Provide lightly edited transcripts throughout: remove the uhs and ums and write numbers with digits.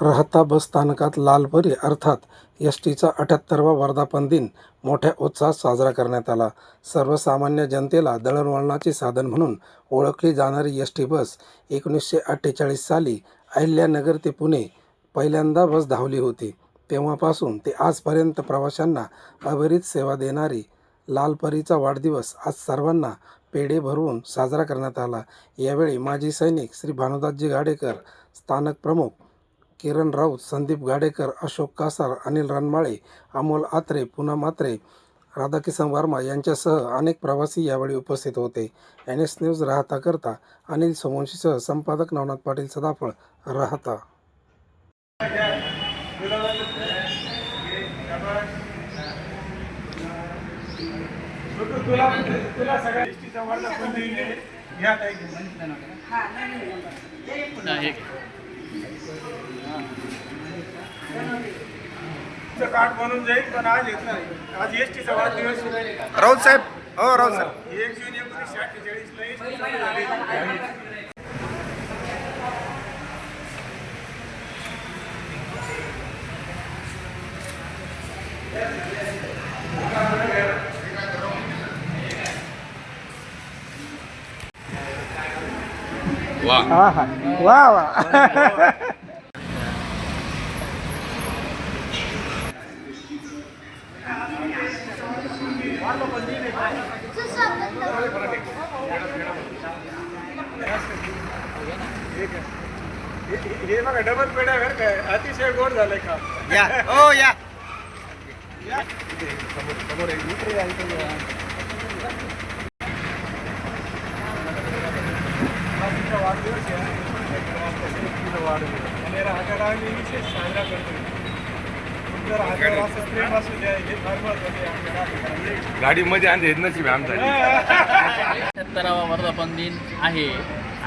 राहता बस स्थानकात लालपरी अर्थात एस टीचा 78वा वर्धापन दिन मोठ्या उत्साहात साजरा करण्यात आला. सर्वसामान्य जनतेला दळणवळणाचे साधन म्हणून ओळखली जाणारी एस टी बस 1948 साली अहिल्यानगर ते पुणे पहिल्यांदा बस धावली होती. तेव्हापासून ते आजपर्यंत प्रवाशांना अविरत सेवा देणारी लालपरीचा वाढदिवस आज सर्वांना पेढे भरवून साजरा करण्यात आला. यावेळी माजी सैनिक श्री भानुदासजी गाडेकर, स्थानक प्रमुख किरण राऊत, संदीप गाडेकर, अशोक कासार, अनिल रणमाळे, अमोल आत्रे, पूनम आत्रे, राधाकिसन वर्मा यांच्यासह अनेक प्रवासी यावेळी उपस्थित होते. NS न्यूज राहताकरता अनिल सोमवंशीसह संपादक नवनाथ पाटील, सदाफळ, राहता. कार्ड बनून जाईल, पण आज येत नाही. आज एसटीचा वाढदिवस राऊत साहेब. हो राऊत साहेब. 1 जून 1948 ला एसटी चालू झाली. वा वा. हे बघा डबल पेढा घर काय अतिशय गोड झालंय का. या ओ या. वाढदिवस आहे आणि राहत्याला आम्ही विशेष साजरा करतो. तुमचं राहत्याला असं प्रेम असू द्या, हे फार महत्त्वाचे आहे आमच्या राहत्याला. गाडीमध्ये आणते नशीब आमचा. 78वा वर्धापन दिन आहे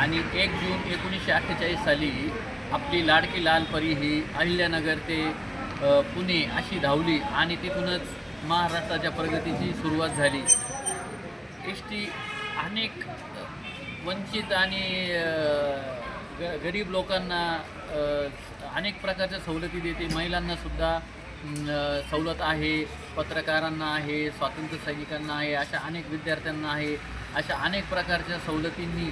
आणि 1 जून 1948 साली आपली लाडकी लालपरी ही अहिल्यानगर ते पुणे अशी धावली आणि तिथूनच महाराष्ट्राच्या प्रगतीची सुरुवात झाली. एस टी अनेक वंचित आणि गरीब लोकांना अनेक प्रकारच्या सवलती देते. महिलांनासुद्धा सवलत आहे, पत्रकारांना आहे, स्वातंत्र्य सैनिकांना आहे, अशा अनेक विद्यार्थ्यांना आहे. अशा अनेक प्रकारच्या सवलतींनी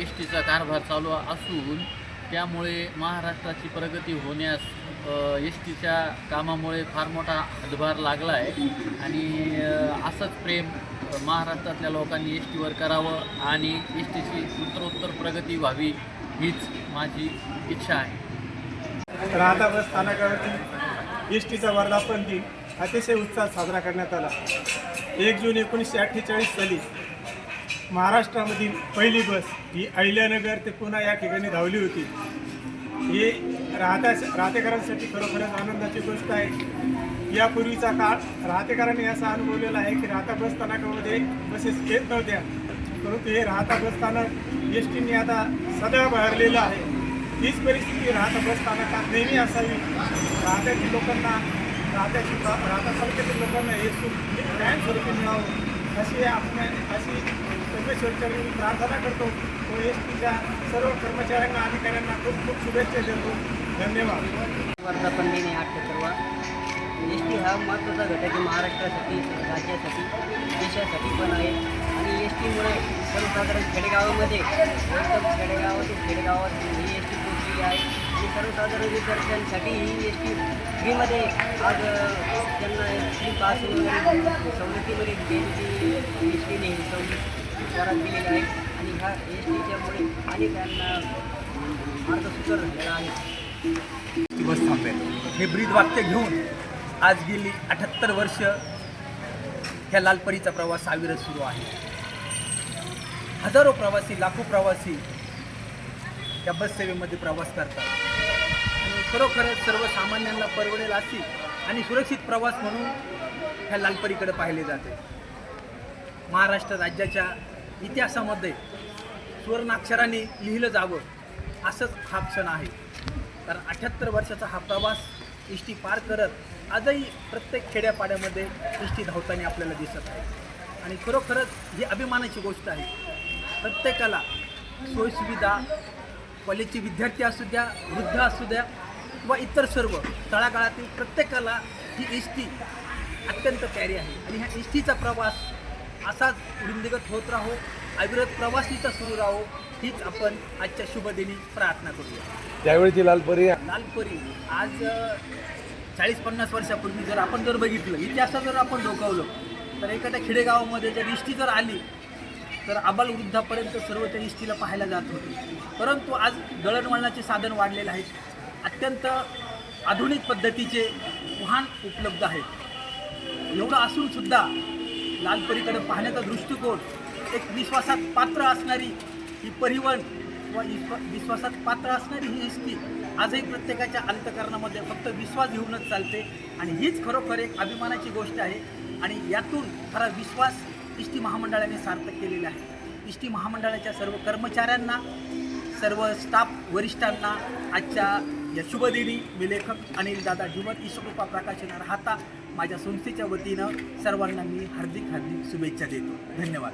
एस टीचा कारभार चालू असून त्यामुळे महाराष्ट्राची प्रगती होण्यास एस टीच्या कामामुळे फार मोठा हातभार लागला आहे आणि असंच प्रेम महाराष्ट्रातल्या लोकांनी एस टीवर करावं आणि एस टीची उत्तरोत्तर प्रगती व्हावी हीच माझी इच्छा आहे. राहता बस स्थानकावरती एस टीचा वर्धापन दिन अतिशय उत्साहात साजरा करण्यात आला. 1 जून 1948 साली महाराष्ट्रामधील पहिली बस ही अहिल्यानगर ते पुणे या ठिकाणी धावली होती. ही राहतेकरांसाठी खरोखरच आनंदाची गोष्ट आहे. यापूर्वीचा काळ राहतेकरांनी असा अनुभवलेला आहे की राहता बस स्थानकामध्ये बसेस येत नव्हत्या, परंतु हे राहता बस स्थानक एस टीने आता सदैव भरलेलं आहे. हीच परिस्थिती राहता बस स्थानकात नेहमी असावी. राहत्यातील लोकांना राहता तालुक्यातील लोकांना हे सुख कायमस्वरूपी मिळावं अशी परमेश्वरचरणी प्रार्थना करतो. तो एस टीच्या सर्व कर्मचाऱ्यांना, अधिकाऱ्यांना खूप खूप शुभेच्छा देतो. धन्यवाद. वर्धापन दिन आहे 78वा. एस टी हा महत्त्वाचा घटक आहे महाराष्ट्रासाठी, राज्यासाठी, देशासाठी पण आहे आणि एस टीमुळे सर्वसाधारण खेडेगावामध्ये एकदम खेडेगावात ही एस टी पोचलेली आहे आणि सर्वसाधारण विद्यार्थ्यांसाठी ही एस टी फ्रीमध्ये आज त्यांना फ्री पास वगैरे सवलतीमध्ये त्यांची एस टीने ही सवलत वरात दिलेली आहे आणि ह्या एस टीच्यामुळे अनेकांना मार्ग सुकर झालेला आहे. बस थांबेल हे ब्रीदवाक्य घेऊन आज गेली 78 वर्ष ह्या लालपरीचा प्रवास अविरत सुरू आहे. हजारो प्रवासी, लाखो प्रवासी या बस सेवेमध्ये प्रवास करतात आणि खरोखरच सर्वसामान्यांना परवडेल अशी आणि सुरक्षित प्रवास म्हणून ह्या लालपरीकडे पाहिले जाते. महाराष्ट्र राज्याच्या इतिहासामध्ये सुवर्णाक्षरांनी लिहिलं जावं असंच हा क्षण आहे. कारण 78 वर्षाचा हा प्रवास एस टी पार करत आजही प्रत्येक खेड्यापाड्यामध्ये एस टी धावताना आपल्याला दिसत आहे आणि खरोखरच ही अभिमानाची गोष्ट आहे. प्रत्येकाला सोयीसुविधा कॉलेजचे विद्यार्थी असू द्या, वृद्ध असू द्या किंवा इतर सर्व तळागाळातील प्रत्येकाला ही एस टी अत्यंत प्यारी आहे आणि ह्या एस टीचा प्रवास असाच वृंदगत होत राहो, अविरत प्रवासीचा सुरू राहो, हीच आपण आजच्या शुभदिनी प्रार्थना करूया. त्यावेळीची लालपरी लालपरी आज 40-50 वर्षापूर्वी जर आपण बघितलं, इतिहासात जर आपण डोकावलं तर एखाद्या खेडेगावामध्ये जर एस टी जर आली तर आबालवृद्धापर्यंत सर्व त्या एस टीला पाहायला जात होते. परंतु आज दळणवळणाचे साधन वाढलेले आहेत, अत्यंत आधुनिक पद्धतीचे वाहन उपलब्ध आहेत. एवढं असूनसुद्धा लालपरीकडे पाहण्याचा दृष्टिकोन एक विश्वासात पात्र असणारी ही परिवहन किंवा विश्वासात पात्र असणारी ही एस टी आजही प्रत्येकाच्या अंतःकरणामध्ये फक्त विश्वास घेऊनच चालते आणि हीच खरोखर एक अभिमानाची गोष्ट आहे. आणि यातून खरा विश्वास एस टी महामंडळाने सार्थक केलेला आहे. एस टी महामंडळाच्या सर्व कर्मचाऱ्यांना, सर्व स्टाफ वरिष्ठांना आजच्या या शुभदिनी मी लेखक अनिल दादा झुमर ईशकृपा प्रकाशन राहता माझ्या संस्थेच्या वतीनं सर्वांना मी हार्दिक शुभेच्छा देतो. धन्यवाद.